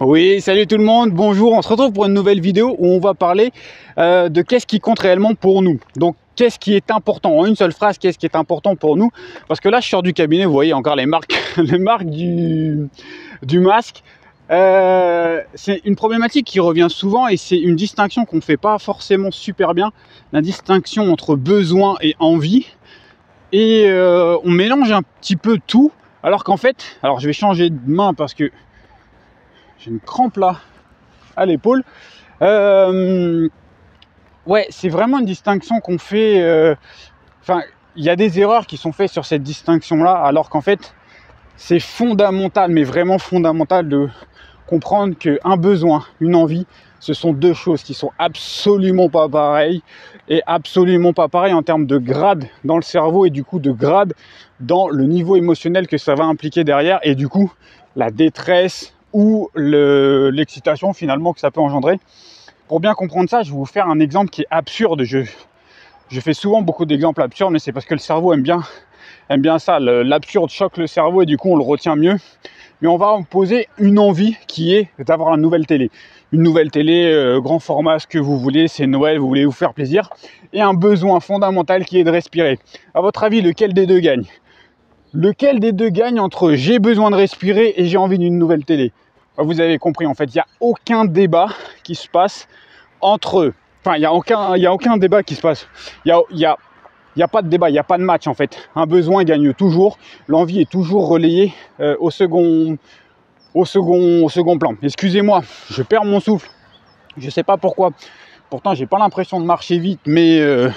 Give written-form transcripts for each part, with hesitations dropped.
Oui, salut tout le monde, bonjour, on se retrouve pour une nouvelle vidéo où on va parler de qu'est-ce qui compte réellement pour nous. Donc, qu'est-ce qui est important, en une seule phrase, qu'est-ce qui est important pour nous. Parce que là, je sors du cabinet, vous voyez encore les marques, les marques du masque. C'est une problématique qui revient souvent et c'est une distinction qu'on ne fait pas forcément super bien. La distinction entre besoin et envie. Et on mélange un petit peu tout. Alors qu'en fait, alors je vais changer de main parce que j'ai une crampe là à l'épaule. Ouais, c'est vraiment une distinction qu'on fait. Enfin, il y a des erreurs qui sont faites sur cette distinction-là, alors qu'en fait, c'est fondamental, mais vraiment fondamental de comprendre qu'un besoin, une envie, ce sont deux choses qui sont absolument pas pareilles et absolument pas pareilles en termes de grade dans le cerveau et du coup de grade dans le niveau émotionnel que ça va impliquer derrière et du coup la détresse ou l'excitation finalement que ça peut engendrer. Pour bien comprendre ça, je vais vous faire un exemple qui est absurde. Je fais souvent beaucoup d'exemples absurdes, mais c'est parce que le cerveau aime bien ça. L'absurde choque le cerveau et du coup on le retient mieux. Mais on va poser une envie qui est d'avoir une nouvelle télé. Une nouvelle télé, grand format, ce que vous voulez, c'est Noël, vous voulez vous faire plaisir. Et un besoin fondamental qui est de respirer. À votre avis, lequel des deux gagne ? Lequel des deux gagne entre j'ai besoin de respirer et j'ai envie d'une nouvelle télé ? Vous avez compris, en fait, il n'y a aucun débat qui se passe entre eux. Enfin, il n'y a aucun débat qui se passe. Il n'y a pas de débat, il n'y a pas de match, en fait. Un besoin gagne toujours. L'envie est toujours relayée au second plan. Excusez-moi, je perds mon souffle. Je ne sais pas pourquoi. Pourtant, j'ai pas l'impression de marcher vite, mais je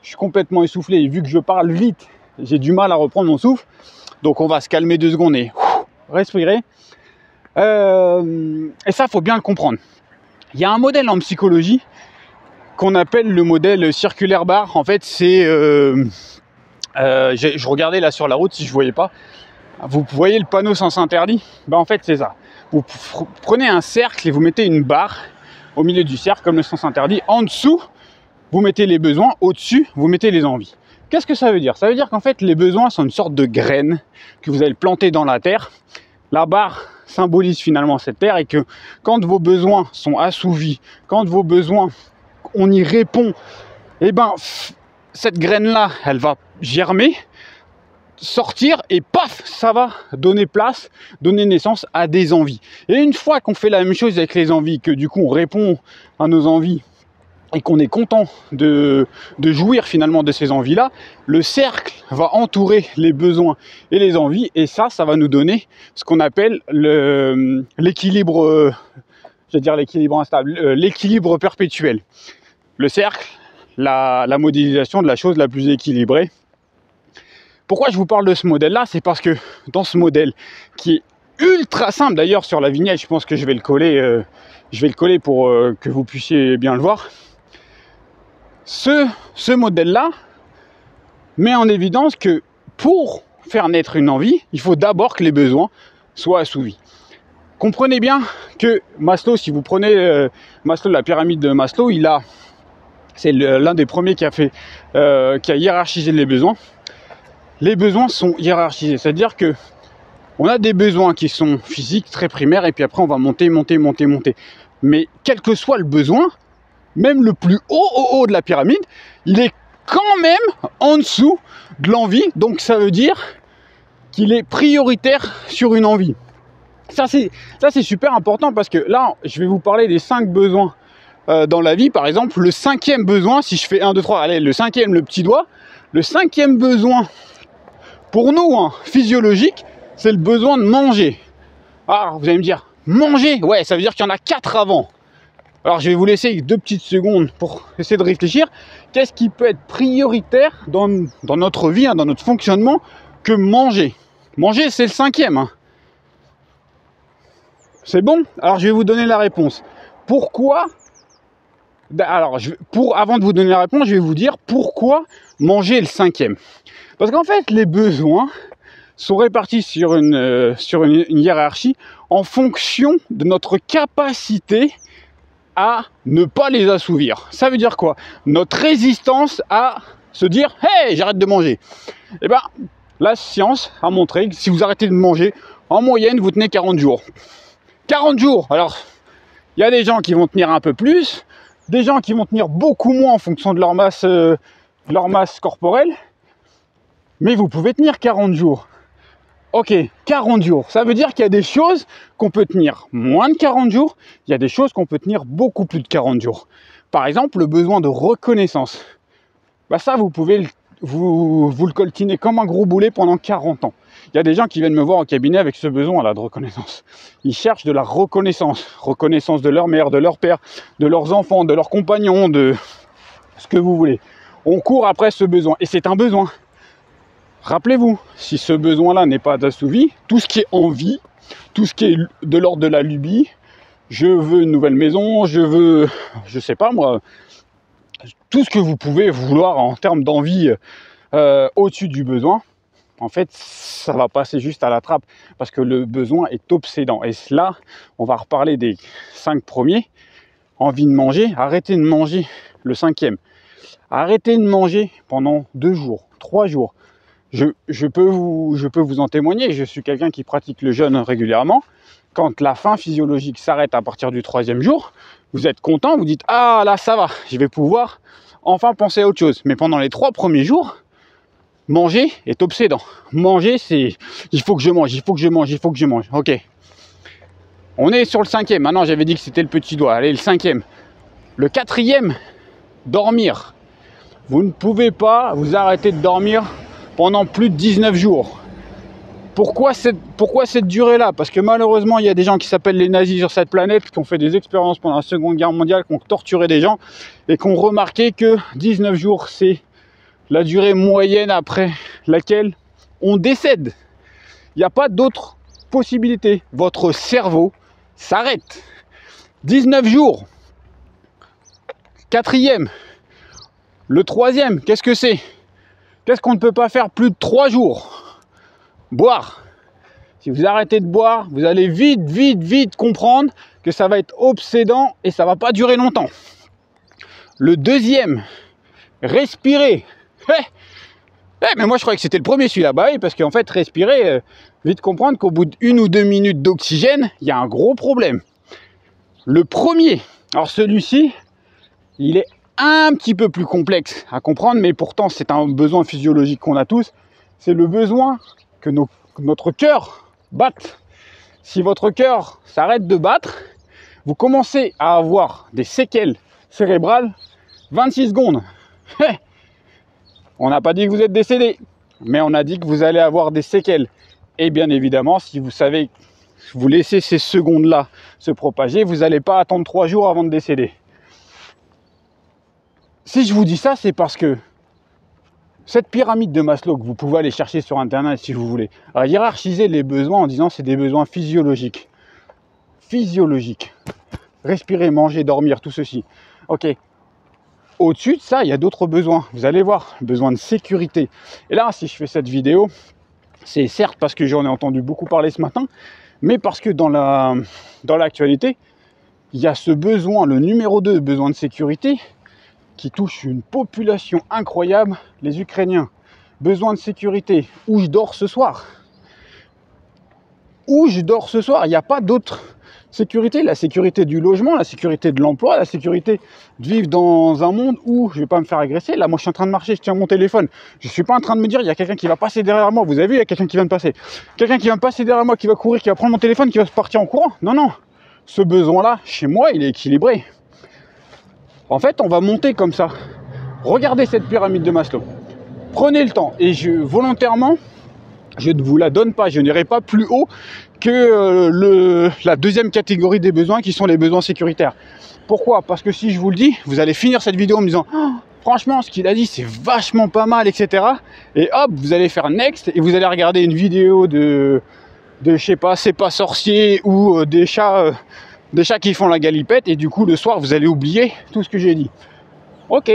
suis complètement essoufflé. Et vu que je parle vite, j'ai du mal à reprendre mon souffle. Donc, on va se calmer 2 secondes et respirer. Et ça, faut bien le comprendre. Il y a un modèle en psychologie qu'on appelle le modèle circulaire barre. En fait, c'est... je regardais là sur la route, si je ne voyais pas. Vous voyez le panneau sens interdit ? Ben, en fait, c'est ça. Vous prenez un cercle et vous mettez une barre au milieu du cercle, comme le sens interdit. En dessous, vous mettez les besoins. Au-dessus, vous mettez les envies. Qu'est-ce que ça veut dire ? Ça veut dire qu'en fait, les besoins sont une sorte de graines que vous allez planter dans la terre. La barre symbolise finalement cette terre et que quand vos besoins sont assouvis, quand vos besoins, on y répond, et ben cette graine-là, elle va germer, sortir et paf, ça va donner place, donner naissance à des envies. Et une fois qu'on fait la même chose avec les envies, que du coup on répond à nos envies et qu'on est content de jouir finalement de ces envies-là, le cercle va entourer les besoins et les envies, et ça va nous donner ce qu'on appelle l'équilibre, l'équilibre instable, l'équilibre perpétuel. Le cercle, la modélisation de la chose la plus équilibrée. Pourquoi je vous parle de ce modèle-là ? C'est parce que dans ce modèle, qui est ultra simple, d'ailleurs sur la vignette, je pense que je vais le coller pour que vous puissiez bien le voir. Ce modèle-là met en évidence que pour faire naître une envie, il faut d'abord que les besoins soient assouvis. Comprenez bien que Maslow, si vous prenez Maslow, la pyramide de Maslow, c'est l'un des premiers qui a hiérarchisé les besoins. Les besoins sont hiérarchisés, c'est-à-dire que on a des besoins qui sont physiques, très primaires, et puis après on va monter. Mais quel que soit le besoin, même le plus haut de la pyramide, il est quand même en dessous de l'envie. Donc ça veut dire qu'il est prioritaire sur une envie. Ça c'est super important parce que là, je vais vous parler des 5 besoins dans la vie. Par exemple, le 5e besoin, si je fais 1, 2, 3, allez, le 5e, le petit doigt, le 5e besoin pour nous, physiologique, c'est le besoin de manger. Alors, vous allez me dire, manger ? Ouais, ça veut dire qu'il y en a 4 avant. Alors, je vais vous laisser 2 petites secondes pour essayer de réfléchir. Qu'est-ce qui peut être prioritaire dans notre vie, dans notre fonctionnement, que manger ? Manger, c'est le 5e. C'est bon ? Alors, je vais vous donner la réponse. Pourquoi ? Alors, avant de vous donner la réponse, je vais vous dire pourquoi manger est le 5e. Parce qu'en fait, les besoins sont répartis sur une hiérarchie en fonction de notre capacité à ne pas les assouvir. Ça veut dire quoi ? Notre résistance à se dire « Hey, j'arrête de manger !» Et bien, la science a montré que si vous arrêtez de manger, en moyenne, vous tenez 40 jours. 40 jours. Alors, il y a des gens qui vont tenir un peu plus, des gens qui vont tenir beaucoup moins en fonction de leur masse corporelle, mais vous pouvez tenir 40 jours. Ok, 40 jours, ça veut dire qu'il y a des choses qu'on peut tenir moins de 40 jours, il y a des choses qu'on peut tenir beaucoup plus de 40 jours. Par exemple, le besoin de reconnaissance. Bah ça, vous pouvez vous le coltiner comme un gros boulet pendant 40 ans. Il y a des gens qui viennent me voir au cabinet avec ce besoin-là de reconnaissance. Ils cherchent de la reconnaissance. Reconnaissance de leur mère, de leur père, de leurs enfants, de leurs compagnons, de ce que vous voulez. On court après ce besoin. Et c'est un besoin. Rappelez-vous, si ce besoin-là n'est pas assouvi, tout ce qui est envie, tout ce qui est de l'ordre de la lubie, je veux une nouvelle maison, je veux, je sais pas moi, tout ce que vous pouvez vouloir en termes d'envie au-dessus du besoin, en fait, ça va passer juste à la trappe parce que le besoin est obsédant. Et là, on va reparler des 5 premiers. Envie de manger, arrêtez de manger le 5e. Arrêtez de manger pendant 2 jours, 3 jours. Je peux vous en témoigner, je suis quelqu'un qui pratique le jeûne régulièrement. Quand la faim physiologique s'arrête à partir du 3e jour, vous êtes content, vous dites « Ah là, ça va, je vais pouvoir enfin penser à autre chose. » Mais pendant les 3 premiers jours, manger est obsédant. Manger, c'est « il faut que je mange, il faut que je mange, il faut que je mange ». Ok. On est sur le 5e. Maintenant, j'avais dit que c'était le petit doigt. Allez, le 5e. Le 4e, dormir. Vous ne pouvez pas vous arrêter de dormir pendant plus de 19 jours. Pourquoi cette durée-là? Parce que malheureusement, il y a des gens qui s'appellent les nazis sur cette planète, qui ont fait des expériences pendant la Seconde Guerre mondiale, qui ont torturé des gens, et qui ont remarqué que 19 jours, c'est la durée moyenne après laquelle on décède. Il n'y a pas d'autre possibilité. Votre cerveau s'arrête. 19 jours. 4e. Le 3e, qu'est-ce que c'est? Qu'est-ce qu'on ne peut pas faire plus de 3 jours? Boire. Si vous arrêtez de boire, vous allez vite comprendre que ça va être obsédant et ça va pas durer longtemps. Le 2e, respirer. Mais moi je croyais que c'était le premier celui-là. Bah oui, parce qu'en fait, respirer, vite comprendre qu'au bout d'1 ou 2 minutes d'oxygène, il y a un gros problème. Le premier, alors celui-ci, il est un petit peu plus complexe à comprendre, mais pourtant c'est un besoin physiologique qu'on a tous. C'est le besoin que notre cœur batte. Si votre cœur s'arrête de battre, vous commencez à avoir des séquelles cérébrales 26 secondes. On n'a pas dit que vous êtes décédé, mais on a dit que vous allez avoir des séquelles. Et bien évidemment, si vous savez, vous laissez ces secondes-là se propager, vous n'allez pas attendre 3 jours avant de décéder. Si je vous dis ça, c'est parce que cette pyramide de Maslow, que vous pouvez aller chercher sur Internet si vous voulez, a hiérarchisé les besoins en disant que c'est des besoins physiologiques. Physiologiques. Respirer, manger, dormir, tout ceci. Ok. Au-dessus de ça, il y a d'autres besoins. Vous allez voir, besoin de sécurité. Et là, si je fais cette vidéo, c'est certes parce que j'en ai entendu beaucoup parler ce matin, mais parce que dans l'actualité, il y a ce besoin, le numéro 2, besoin de sécurité, qui touche une population incroyable, les Ukrainiens. Besoin de sécurité. Où je dors ce soir? Où je dors ce soir? Il n'y a pas d'autre sécurité. La sécurité du logement, la sécurité de l'emploi, la sécurité de vivre dans un monde où je ne vais pas me faire agresser. Là, moi, je suis en train de marcher, je tiens mon téléphone. Je ne suis pas en train de me dire, il y a quelqu'un qui va passer derrière moi. Vous avez vu, il y a quelqu'un qui vient de passer. Quelqu'un qui va me passer derrière moi, qui va courir, qui va prendre mon téléphone, qui va se partir en courant. Non, non. Ce besoin-là, chez moi, il est équilibré. En fait, on va monter comme ça. Regardez cette pyramide de Maslow. Prenez le temps. Et volontairement, je ne vous la donne pas. Je n'irai pas plus haut que la deuxième catégorie des besoins qui sont les besoins sécuritaires. Pourquoi? Parce que si je vous le dis, vous allez finir cette vidéo en me disant oh, franchement, ce qu'il a dit, c'est vachement pas mal, etc. Et hop, vous allez faire next et vous allez regarder une vidéo de je sais pas, c'est pas sorcier ou des chats qui font la galipette et du coup le soir vous allez oublier tout ce que j'ai dit. Ok,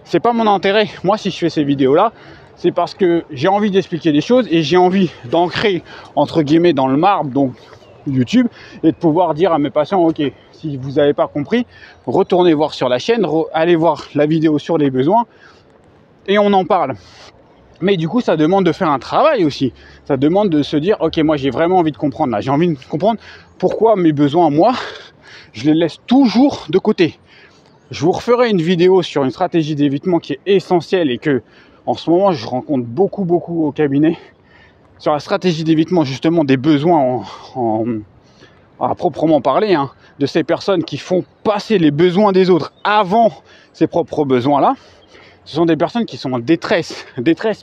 c'est pas mon intérêt. Moi, si je fais ces vidéos là, c'est parce que j'ai envie d'expliquer des choses et j'ai envie d'ancrer entre guillemets dans le marbre, donc YouTube, et de pouvoir dire à mes patients ok, si vous n'avez pas compris, retournez voir sur la chaîne, allez voir la vidéo sur les besoins et on en parle. Mais du coup, ça demande de faire un travail aussi. Ça demande de se dire, ok, moi j'ai vraiment envie de comprendre là. J'ai envie de comprendre pourquoi mes besoins, moi, je les laisse toujours de côté. Je vous referai une vidéo sur une stratégie d'évitement qui est essentielle et que, en ce moment, je rencontre beaucoup au cabinet. Sur la stratégie d'évitement, justement, des besoins à proprement parler, hein, de ces personnes qui font passer les besoins des autres avant ses propres besoins-là. Ce sont des personnes qui sont en détresse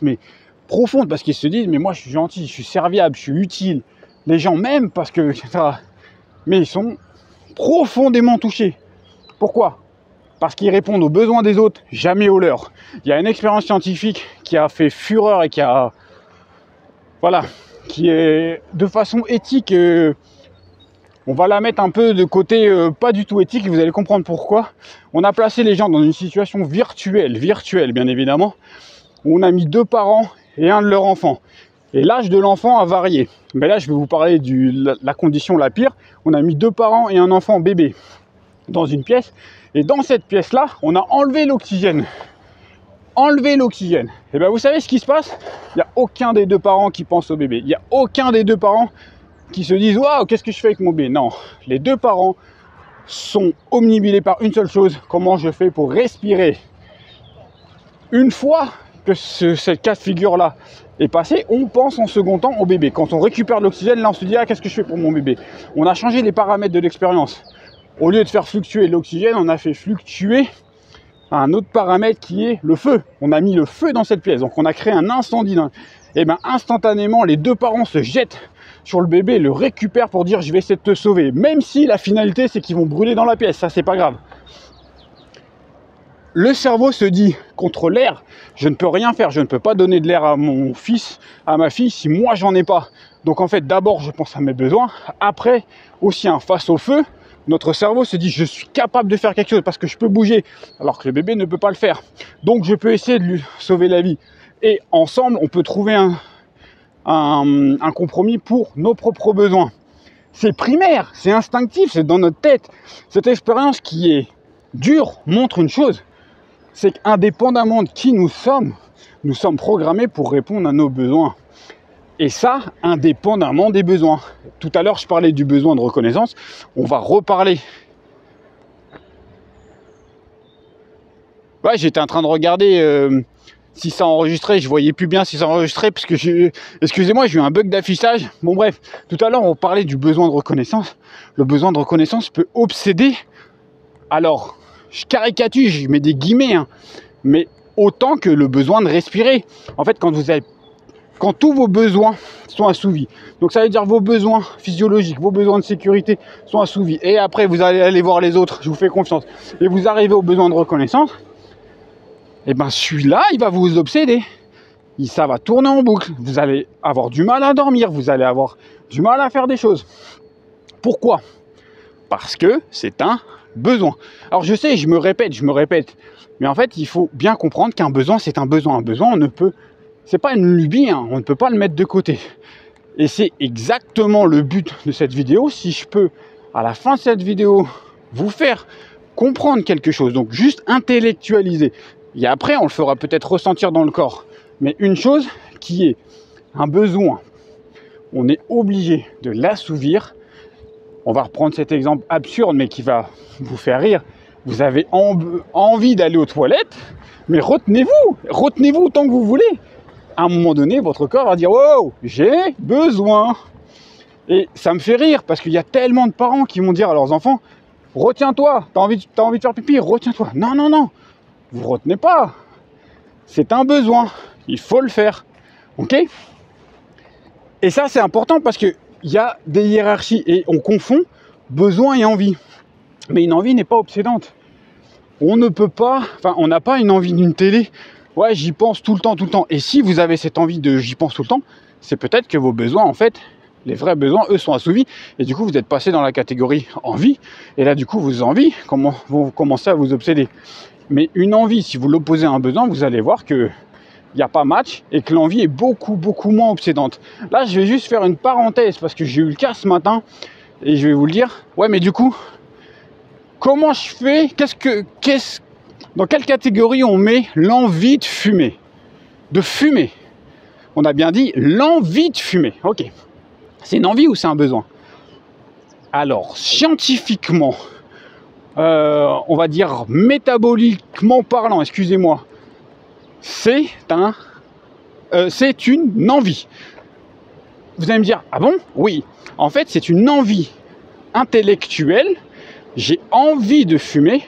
mais profonde, parce qu'ils se disent, mais moi je suis gentil, je suis serviable, je suis utile. Les gens m'aiment parce que, mais ils sont profondément touchés. Pourquoi? Parce qu'ils répondent aux besoins des autres, jamais aux leurs. Il y a une expérience scientifique qui a fait fureur et qui a, voilà, qui est de façon éthique, on va la mettre un peu de côté, pas du tout éthique, vous allez comprendre pourquoi. On a placé les gens dans une situation virtuelle bien évidemment, où on a mis 2 parents et un de leurs enfants. Et l'âge de l'enfant a varié. Mais là, je vais vous parler de la condition la pire. On a mis 2 parents et un enfant bébé dans une pièce. Et dans cette pièce-là, on a enlevé l'oxygène. Et bien, vous savez ce qui se passe? Il n'y a aucun des 2 parents qui pense au bébé. Il n'y a aucun des 2 parents qui se disent « Waouh, qu'est-ce que je fais avec mon bébé ?» Non, les 2 parents sont omnibulés par une seule chose: comment je fais pour respirer. Une fois que cette cas de figure-là est passé, on pense en second temps au bébé. Quand on récupère de l'oxygène, là on se dit « Ah, qu'est-ce que je fais pour mon bébé ?» On a changé les paramètres de l'expérience. Au lieu de faire fluctuer l'oxygène, on a fait fluctuer un autre paramètre qui est le feu. On a mis le feu dans cette pièce, donc on a créé un incendie. Et bien instantanément, les 2 parents se jettent sur le bébé, le récupèrent pour dire « je vais essayer de te sauver », même si la finalité c'est qu'ils vont brûler dans la pièce, ça c'est pas grave. Le cerveau se dit, contre l'air, je ne peux rien faire, je ne peux pas donner de l'air à mon fils, à ma fille, si moi j'en ai pas. Donc en fait, d'abord je pense à mes besoins, après aussi face au feu, notre cerveau se dit, je suis capable de faire quelque chose parce que je peux bouger, alors que le bébé ne peut pas le faire. Donc je peux essayer de lui sauver la vie. Et ensemble, on peut trouver un compromis pour nos propres besoins. C'est primaire, c'est instinctif, c'est dans notre tête. Cette expérience qui est dure montre une chose, c'est qu'indépendamment de qui nous sommes programmés pour répondre à nos besoins. Et ça, indépendamment des besoins. Tout à l'heure, je parlais du besoin de reconnaissance. On va reparler. Ouais, j'étais en train de regarder si ça enregistrait. Je voyais plus bien si ça enregistrait parce que excusez-moi, j'ai eu un bug d'affichage. Bon bref, tout à l'heure, on parlait du besoin de reconnaissance. Le besoin de reconnaissance peut obséder. Alors, je caricature, je mets des guillemets, hein, mais autant que le besoin de respirer. En fait, quand tous vos besoins sont assouvis, donc ça veut dire vos besoins physiologiques, vos besoins de sécurité sont assouvis, et après vous allez aller voir les autres, je vous fais confiance, et vous arrivez aux besoins de reconnaissance, et bien celui-là, il va vous obséder. Ça va tourner en boucle. Vous allez avoir du mal à dormir, vous allez avoir du mal à faire des choses. Pourquoi? Parce que c'est un besoin. Alors je sais, je me répète, mais en fait, il faut bien comprendre qu'un besoin, c'est un besoin. Un besoin, on ne peut... C'est pas une lubie, hein, on ne peut pas le mettre de côté. Et c'est exactement le but de cette vidéo. Si je peux, à la fin de cette vidéo, vous faire comprendre quelque chose, donc juste intellectualiser. Et après, on le fera peut-être ressentir dans le corps. Mais une chose qui est un besoin, on est obligé de l'assouvir. On va reprendre cet exemple absurde, mais qui va vous faire rire. Vous avez envie d'aller aux toilettes, mais retenez-vous autant que vous voulez. À un moment donné, votre corps va dire « Wow, j'ai besoin ». Et ça me fait rire, parce qu'il y a tellement de parents qui vont dire à leurs enfants « Retiens-toi, t'as envie de faire pipi, retiens-toi ». Non, vous retenez pas. C'est un besoin, il faut le faire. Ok? Et ça, c'est important parce qu'il y a des hiérarchies et on confond besoin et envie. Mais une envie n'est pas obsédante. On ne peut pas, on n'a pas une envie d'une télé. Ouais, j'y pense tout le temps. Et si vous avez cette envie de j'y pense tout le temps, c'est peut-être que vos besoins, en fait, les vrais besoins, eux, sont assouvis. Et du coup, vous êtes passé dans la catégorie envie. Et là, du coup, vos envies vont commencer à vous obséder. Mais une envie, si vous l'opposez à un besoin, vous allez voir que il n'y a pas match et que l'envie est beaucoup moins obsédante. Là, je vais juste faire une parenthèse parce que j'ai eu le cas ce matin et je vais vous le dire. Ouais, mais du coup, comment je fais? Dans quelle catégorie on met l'envie de fumer? De fumer. On a bien dit l'envie de fumer. Ok. C'est une envie ou c'est un besoin? Alors, scientifiquement, on va dire métaboliquement parlant, excusez-moi, c'est une envie. Vous allez me dire, ah bon? Oui. En fait, c'est une envie intellectuelle. J'ai envie de fumer,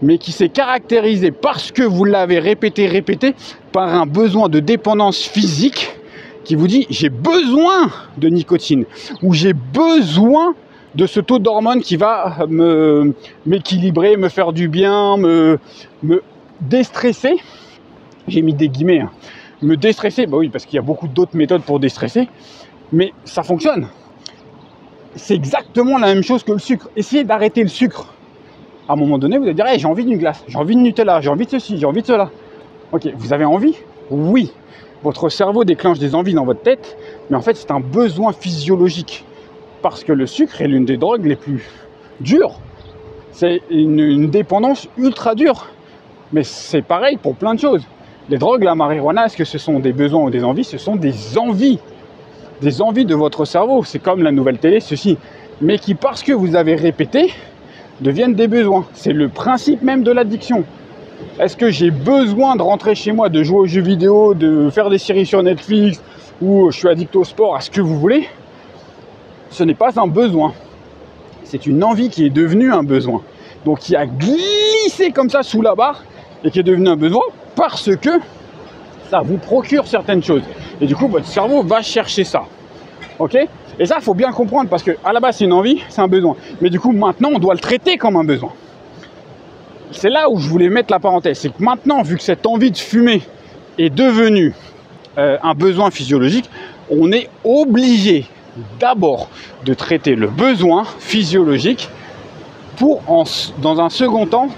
mais qui s'est caractérisée parce que vous l'avez répété, par un besoin de dépendance physique qui vous dit j'ai besoin de nicotine ou j'ai besoin de ce taux d'hormones qui va m'équilibrer, me faire du bien, me déstresser. J'ai mis des guillemets, hein. Me déstresser, bah oui, parce qu'il y a beaucoup d'autres méthodes pour déstresser, mais ça fonctionne. C'est exactement la même chose que le sucre. Essayez d'arrêter le sucre. À un moment donné, vous allez dire hey, j'ai envie d'une glace, j'ai envie de Nutella, j'ai envie de ceci, j'ai envie de cela. Ok, vous avez envie? Oui. Votre cerveau déclenche des envies dans votre tête, mais en fait, c'est un besoin physiologique. Parce que le sucre est l'une des drogues les plus dures. C'est une dépendance ultra dure. Mais c'est pareil pour plein de choses. Les drogues, la marijuana, est-ce que ce sont des besoins ou des envies? Ce sont des envies. Des envies de votre cerveau. C'est comme la nouvelle télé, ceci. Mais qui, parce que vous avez répété, deviennent des besoins. C'est le principe même de l'addiction. Est-ce que j'ai besoin de rentrer chez moi, de jouer aux jeux vidéo, de faire des séries sur Netflix, ou je suis addict au sport, à ce que vous voulez? Ce n'est pas un besoin. C'est une envie qui est devenue un besoin. Donc qui a glissé comme ça sous la barre et qui est devenu un besoin parce que ça vous procure certaines choses. Et du coup, votre cerveau va chercher ça. Ok? Et ça, il faut bien comprendre parce qu'à la base, c'est une envie, c'est un besoin. Mais du coup, maintenant, on doit le traiter comme un besoin. C'est là où je voulais mettre la parenthèse. C'est que maintenant, vu que cette envie de fumer est devenue un besoin physiologique, on est obligé d'abord de traiter le besoin physiologique pour, dans un second temps,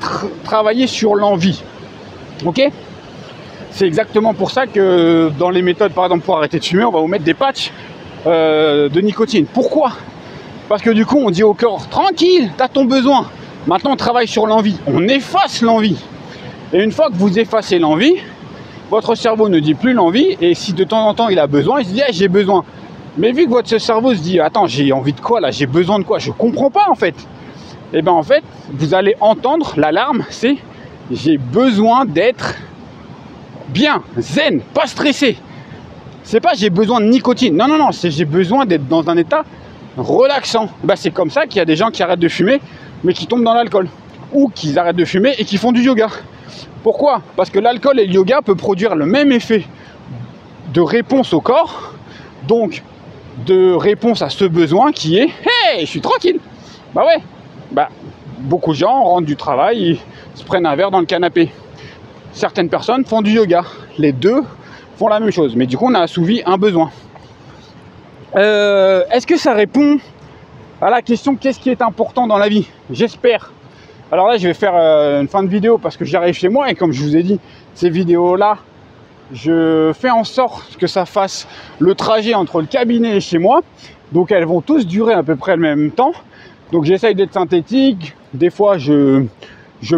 travailler sur l'envie. Ok? C'est exactement pour ça que dans les méthodes, par exemple, pour arrêter de fumer, on va vous mettre des patchs de nicotine. Pourquoi? Parce que du coup, on dit au corps, tranquille, t'as ton besoin. Maintenant, on travaille sur l'envie. On efface l'envie. Et une fois que vous effacez l'envie, votre cerveau ne dit plus l'envie. Et si de temps en temps, il a besoin, il se dit, hey, j'ai besoin. Mais vu que votre cerveau se dit, attends, j'ai envie de quoi là? J'ai besoin de quoi? Je comprends pas en fait. Et bien en fait, vous allez entendre l'alarme, c'est j'ai besoin d'être bien, zen, pas stressé. C'est pas j'ai besoin de nicotine. Non, non, non, c'est j'ai besoin d'être dans un état relaxant. Ben, c'est comme ça qu'il y a des gens qui arrêtent de fumer, mais qui tombent dans l'alcool. Ou qui arrêtent de fumer et qui font du yoga. Pourquoi? Parce que l'alcool et le yoga peuvent produire le même effet de réponse au corps. Donc, de réponse à ce besoin qui est hey, je suis tranquille. Bah ouais, bah beaucoup de gens rentrent du travail, ils se prennent un verre dans le canapé. Certaines personnes font du yoga. Les deux font la même chose, mais du coup on a assouvi un besoin. Est-ce que ça répond à la question qu'est-ce qui est important dans la vie? J'espère. Alors là je vais faire une fin de vidéo parce que j'arrive chez moi et comme je vous ai dit, ces vidéos là je fais en sorte que ça fasse le trajet entre le cabinet et chez moi. Donc elles vont tous durer à peu près le même temps. Donc j'essaye d'être synthétique. Des fois je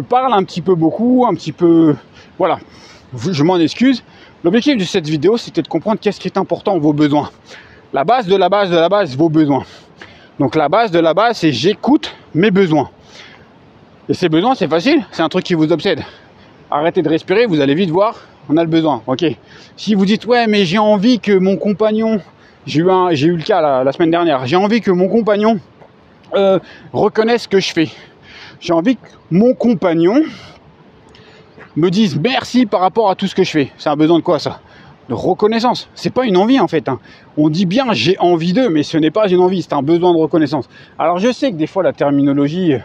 parle un petit peu beaucoup, un petit peu... Voilà, je m'en excuse. L'objectif de cette vidéo, c'était de comprendre qu'est-ce qui est important, vos besoins. La base de la base de la base, vos besoins. Donc la base de la base, c'est j'écoute mes besoins. Et ces besoins, c'est facile, c'est un truc qui vous obsède. Arrêtez de respirer, vous allez vite voir. On a le besoin, ok. Si vous dites ouais mais j'ai envie que mon compagnon, j'ai eu le cas la semaine dernière, j'ai envie que mon compagnon reconnaisse ce que je fais. J'ai envie que mon compagnon me dise merci par rapport à tout ce que je fais. C'est un besoin de quoi ça? De reconnaissance. C'est pas une envie en fait. Hein. On dit bien j'ai envie d'eux, mais ce n'est pas une envie, c'est un besoin de reconnaissance. Alors je sais que des fois la terminologie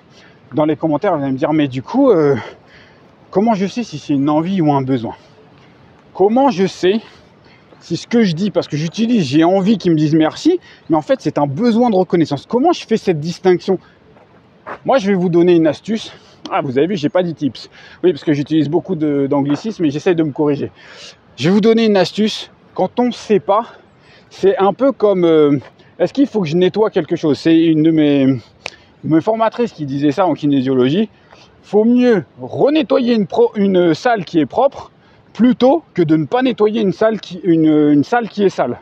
dans les commentaires, vous allez me dire mais du coup comment je sais si c'est une envie ou un besoin? Comment je sais si ce que je dis, parce que j'utilise, j'ai envie qu'ils me disent merci, mais en fait c'est un besoin de reconnaissance. Comment je fais cette distinction? Moi je vais vous donner une astuce. Ah vous avez vu, j'ai pas dit tips. Oui parce que j'utilise beaucoup d'anglicisme et j'essaie de me corriger. Je vais vous donner une astuce. Quand on ne sait pas, c'est un peu comme est-ce qu'il faut que je nettoie quelque chose? C'est une de mes formatrices qui disait ça en kinésiologie. Faut mieux renettoyer une salle qui est propre plutôt que de ne pas nettoyer une salle qui est sale.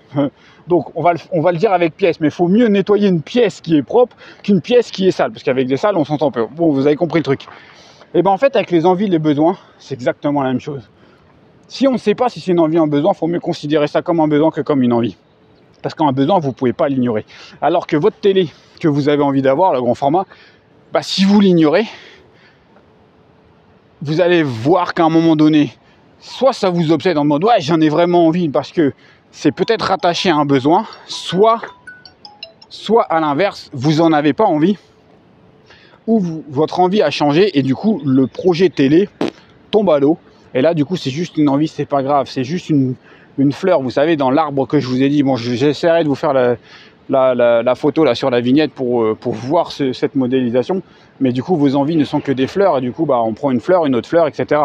Donc on va le dire avec pièce, mais il faut mieux nettoyer une pièce qui est propre qu'une pièce qui est sale, parce qu'avec des salles on s'entend peu. Bon, vous avez compris le truc. Et bien en fait avec les envies, les besoins, c'est exactement la même chose. Si on ne sait pas si c'est une envie ou un besoin, il faut mieux considérer ça comme un besoin que comme une envie. Parce qu'un besoin, vous ne pouvez pas l'ignorer. Alors que votre télé que vous avez envie d'avoir, le grand format, bah, si vous l'ignorez, vous allez voir qu'à un moment donné, soit ça vous obsède en mode ouais j'en ai vraiment envie parce que c'est peut-être rattaché à un besoin, soit à l'inverse, vous n'en avez pas envie, ou votre envie a changé et du coup le projet télé tombe à l'eau. Et là du coup c'est juste une envie, c'est pas grave, c'est juste une fleur, vous savez, dans l'arbre que je vous ai dit. Bon, j'essaierai de vous faire la photo là sur la vignette pour voir cette modélisation, mais du coup vos envies ne sont que des fleurs et du coup bah, on prend une autre fleur, etc.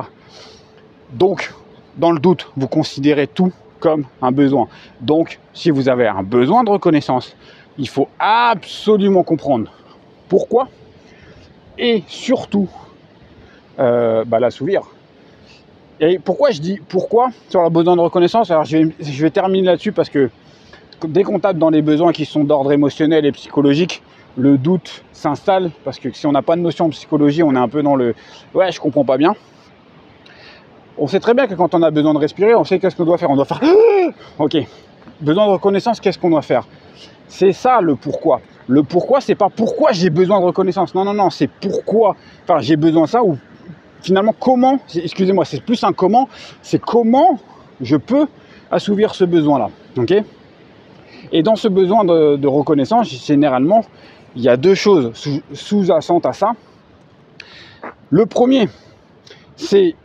Donc dans le doute, vous considérez tout comme un besoin. Donc si vous avez un besoin de reconnaissance, il faut absolument comprendre pourquoi et surtout l'assouvir. Et pourquoi je dis pourquoi sur le besoin de reconnaissance? Alors je vais terminer là-dessus parce que dès qu'on tape dans les besoins qui sont d'ordre émotionnel et psychologique, le doute s'installe, parce que si on n'a pas de notion de psychologie, on est un peu dans le ouais je comprends pas bien. On sait très bien que quand on a besoin de respirer, on sait qu'est-ce qu'on doit faire. On doit faire ok. Besoin de reconnaissance, qu'est-ce qu'on doit faire? C'est ça le pourquoi. Le pourquoi, c'est pas pourquoi j'ai besoin de reconnaissance. Non, non, non, c'est pourquoi. Enfin, j'ai besoin de ça ou finalement comment. Excusez-moi, c'est plus un comment. C'est comment je peux assouvir ce besoin-là. Ok. Et dans ce besoin de reconnaissance, généralement, il y a deux choses sous-jacentes à ça. Le premier, c'est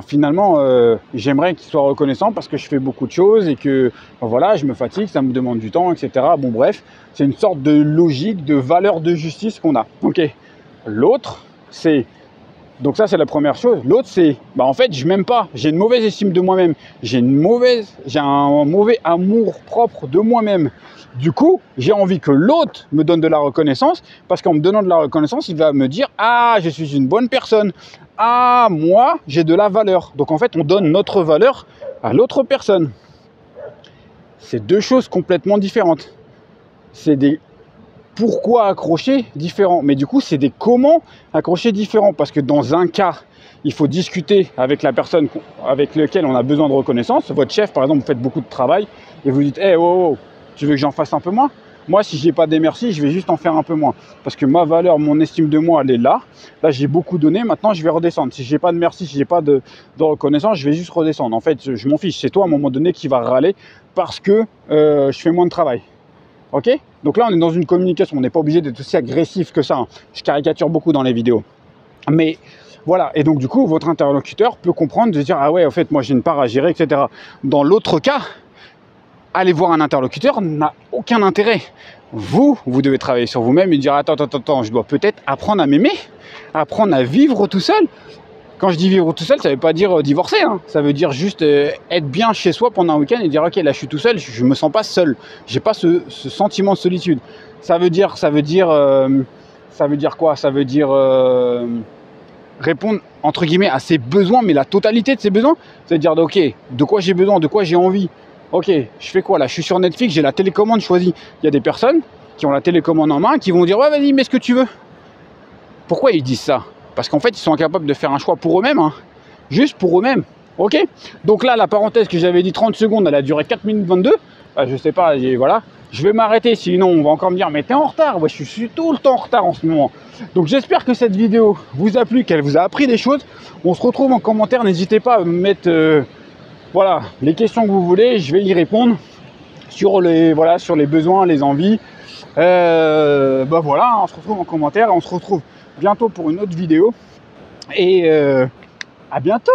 finalement, j'aimerais qu'il soit reconnaissant parce que je fais beaucoup de choses et que voilà, je me fatigue, ça me demande du temps, etc. Bon, bref, c'est une sorte de logique, de valeur de justice qu'on a. Ok. L'autre, c'est donc ça, c'est la première chose. L'autre, c'est en fait, je m'aime pas. J'ai une mauvaise estime de moi-même. J'ai un mauvais amour propre de moi-même. Du coup, j'ai envie que l'autre me donne de la reconnaissance parce qu'en me donnant de la reconnaissance, il va me dire ah, je suis une bonne personne. Ah, moi, j'ai de la valeur. Donc en fait, on donne notre valeur à l'autre personne. C'est deux choses complètement différentes. C'est des pourquoi accrocher différents, mais du coup c'est des comment accrocher différents, parce que dans un cas il faut discuter avec la personne avec laquelle on a besoin de reconnaissance. Votre chef par exemple, vous faites beaucoup de travail et vous dites hey, oh, tu veux que j'en fasse un peu moins? Moi si j'ai pas des merci, je vais juste en faire un peu moins parce que ma valeur, mon estime de moi elle est là j'ai beaucoup donné, maintenant je vais redescendre. Si j'ai pas de merci, si j'ai pas de reconnaissance, je vais juste redescendre. En fait je m'en fiche, c'est toi à un moment donné qui va râler parce que je fais moins de travail. Ok, donc là on est dans une communication, on n'est pas obligé d'être aussi agressif que ça, hein. Je caricature beaucoup dans les vidéos, mais voilà. Et donc du coup votre interlocuteur peut comprendre, de dire ah ouais en fait moi j'ai une part à gérer, etc. Dans l'autre cas, aller voir un interlocuteur n'a aucun intérêt. Vous devez travailler sur vous-même et dire attends, je dois peut-être apprendre à m'aimer, apprendre à vivre tout seul. Quand je dis vivre tout seul, ça ne veut pas dire divorcer, hein. Ça veut dire juste être bien chez soi pendant un week-end et dire ok là je suis tout seul, je me sens pas seul, j'ai pas ce sentiment de solitude. Ça veut dire quoi? Ça veut dire répondre entre guillemets à ses besoins, mais la totalité de ses besoins. C'est-à-dire ok, de quoi j'ai besoin, de quoi j'ai envie. Ok, je fais quoi là? Je suis sur Netflix, j'ai la télécommande choisie. Il y a des personnes qui ont la télécommande en main qui vont dire ouais vas-y mets ce que tu veux. Pourquoi ils disent ça? Parce qu'en fait, ils sont incapables de faire un choix pour eux-mêmes, hein. Juste pour eux-mêmes. Ok. Donc là, la parenthèse que j'avais dit 30 secondes, elle a duré 4 minutes 22. Je sais pas, voilà. Je vais m'arrêter, sinon on va encore me dire mais t'es en retard. Ouais, je suis tout le temps en retard en ce moment. Donc j'espère que cette vidéo vous a plu, qu'elle vous a appris des choses. On se retrouve en commentaire. N'hésitez pas à me mettre voilà, les questions que vous voulez. Je vais y répondre sur les besoins, les envies. Voilà, on se retrouve en commentaire. On se retrouve bientôt pour une autre vidéo et à bientôt.